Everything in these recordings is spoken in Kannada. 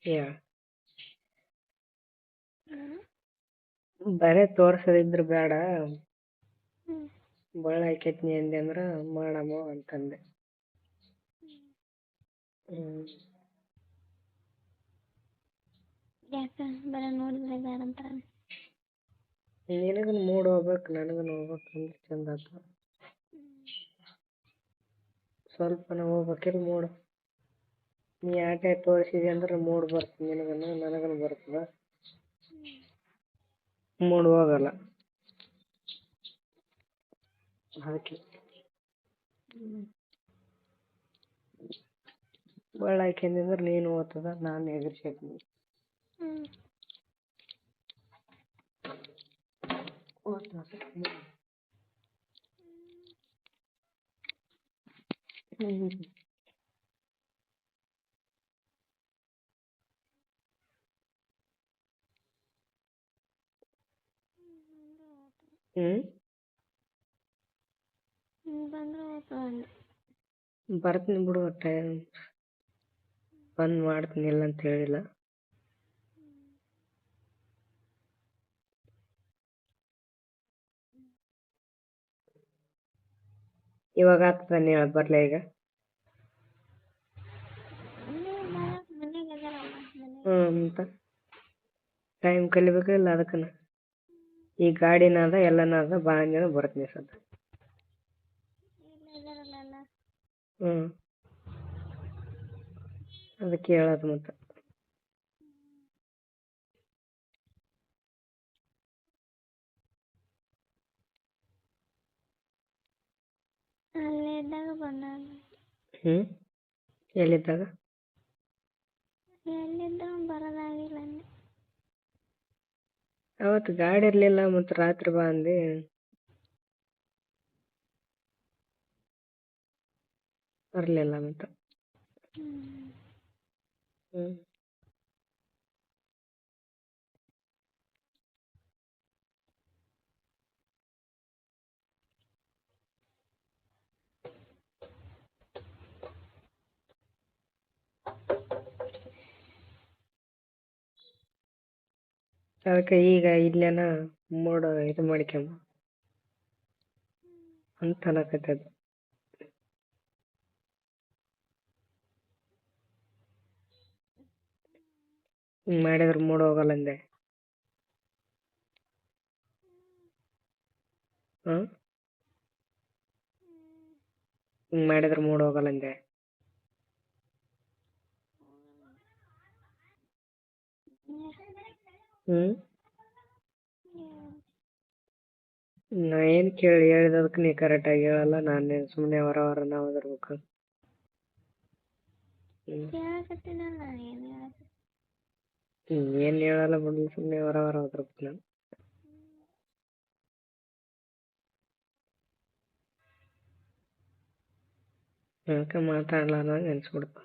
ಹೇಳ ಏನು? ಬರೇ ತೋರ್ಸೋದಿದ್ರ ಬೇಡ, ಹ್ಮ್ ಬಳ್ಳ ಆಕೈತಿ ಅಂದೆ ಅಂದ್ರ ಮಾಡಮ್ಮ ಅಂತಂದೆ. ಯಾಕ ಬರ ನೋಡಿದ್ರೆ ಬೇಡ ಅಂತಾರ? ನಿನಗನ್ ಮೂಡ್ ಹೋಗ್ಬೇಕು, ನನಗನ್ ಹೋಗ್ಬೇಕು ಅಂದ್ರೆ ಚಂದ ಆತ. ಸ್ವಲ್ಪನ ಹೋಗ್ಬೇಕಿಲ್ಲ ಮೂಡ್. ನೀ ಆಟೆ ತೋರಿಸಿದೆ ಅಂದ್ರೆ ಮೂಡ್ ಬರ್ತದೆ ನಿನಗನು, ನನಗನು ಬರ್ತದ. ಮೂಡ್ ಹೋಗಲ್ಲ ಅದಕ್ಕೆ. ಬಳ್ಳ ಹಾಕ್ಯಂದ್ರೆ ನೀನು ಓದ್ತದ, ನಾನು ಎಗರ್ಸ್ಕೊತೀನಿ. ಬಂದ್ರೆ ಓದ್ತದ ಅಂದೆ. ಬರ್ತೀನಿ ಬಿಡು, ಟೈಮ್ ಬಂದ್ ಮಾಡ್ತೀನಿ, ಇಲ್ಲ ಅಂತ ಹೇಳಿಲ್ಲ. ಇವಾಗ ಆಗ್ತದ ನೀ ಬರ್ಲ ಈಗ? ಅಂತ ಟೈಮ್ ಕಲಿಬೇಕಿಲ್ಲ ಅದಕ್ಕನ. ಈ ಗಾಡಿನಾದ ಎಲ್ಲನಾದ ಬಾ ಅಂದಿನ ಬರ್ತೀನಿ ಸದ್ದ. ಅದಕ್ಕೆ ಹೇಳೋದು ಮತ್ತೆ. ಅಲ್ಲಿದ್ದಾಗ ಬಂದ. ಎಲ್ಲಿದ್ದಾಗ? ಎಲ್ಲಿದ್ದಾಗ ಬರೋದಾಗಿಲ್ಲ ಅಂದೆ. ಅವತ್ತು ಗಾಡಿ ಇರ್ಲಿಲ್ಲ, ಮತ್ತೆ ರಾತ್ರಿ ಬಾ ಅಂದೆ. ಬರ್ಲಿಲ್ಲ ಮತ್ತೆ. ಅದಕ್ಕೆ ಈಗ ಇಲ್ಲೇನ ಮೂಡ ಇದು ಮಾಡ್ಕೊಂಬ ಅಂತ ಅನ್ನಕತ್ತದ. ಮಾಡಿದ್ರ ಮೂಡ್ ಹೋಗಲ್ಲ ಅಂದೆ. ಮಾಡಿದ್ರ ಮೂಡ್ ಹೋಗಲ್ಲ ಅಂದೆ. ನಾ ಏನ್ ಕೇಳಿ ಹೇಳಿದದಕ್ಕೆ ನೀ ಕರೆಕ್ಟಾಗಿ ಹೇಳಲ್ಲ, ನಾನು ಸುಮ್ಮನೆ ಹೊರ ನಾವು ಓದಿರ್ಬೇಕು. ಏನ್ ಹೇಳಲ್ಲ ಬಿಡು, ಸುಮ್ಮನೆ ಹೊರ ಓದಿರ್ಬೇಕು ನಾನು. ಅದಕ್ಕೆ ಮಾತಾಡ್ಲಾರ್ದಂಗೆ ಅನ್ಸ್ಬಿಡ್ತು.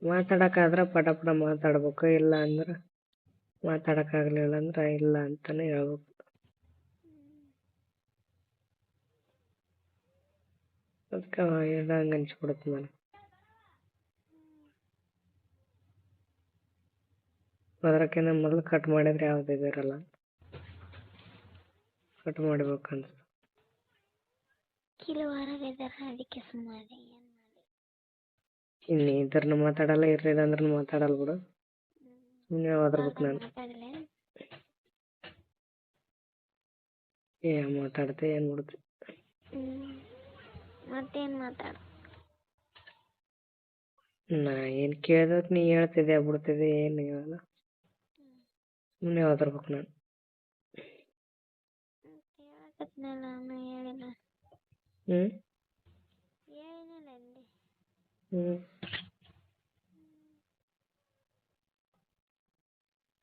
ಮಾತಾಡಕ್ಕಾದ್ರೆ ಪಟ ಪಟ ಮಾತಾಡ್ಬೇಕು, ಇಲ್ಲ ಅಂದ್ರೆ ಮಾತಾಡಕ್ಕಾಗ್ಲಿಲ್ಲ ಅಂದ್ರೆ ಇಲ್ಲ ಅಂತಾನೆ ಹೇಳ್ಬೇಕು. ಅದಕ್ಕೆ ಹೇಳ್ದಂಗೆ ಅನ್ಸ್ಬಿಡುತ್ತೆ ನನಗೆ. ಅದಕ್ಕಿಂತ ಮೊದಲು ಕಟ್ ಮಾಡಿದ್ರೆ ಯಾವ್ದು ಇದಿರಲ್ಲ, ಕಟ್ ಮಾಡ್ಬೇಕಂತ. ಅದಕ್ಕೆ ಸುಮ್ಮನೆ ಇನ್ನು ಇದ್ರನ್ನ ಮಾತಾಡಲ್ಲ, ಇರ್ಲಿಲ್ಲ ಅಂದ್ರೆ ಮಾತಾಡಲ್ಲ ಬಿಡು, ಸುಮ್ಮನೆ ಓದಿರ್ಬೇಕು ನಾನು. ಏನ್ ಮಾತಾಡ್ತೆ ಏನ್ ಬಿಡುತ್ತೆ. ಮತ್ತೇನ್ ಮಾತಾಡ? ನಾ ಏನ್ ಕೇಳ್ದಕ್ ನೀ ಹೇಳ್ತಿದ್ದೆ ಬಿಡ್ತಿದ್ದೆ, ಏನು ಹೇಳಲ್ಲ, ಸುಮ್ಮನೆ ಓದಿರ್ಬೇಕು ನಾನು.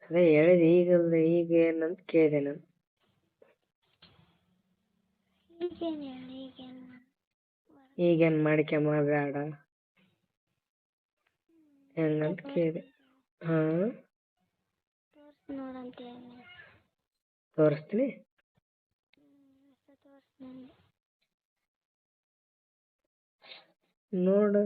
ಅದೇ ಹೇಳಿದೆ, ಈಗ ಏನಂತ ಕೇಳಿದೆ ನಾನು. ಈಗೇನ್ ಮಾಡ್ಕ್ಯಂಬ ಬೇಡ ಹೆಂಗಂತ ಕೇಳಿದೆ. ತೋರಿಸ್ತೀನಿ. ನೋಡು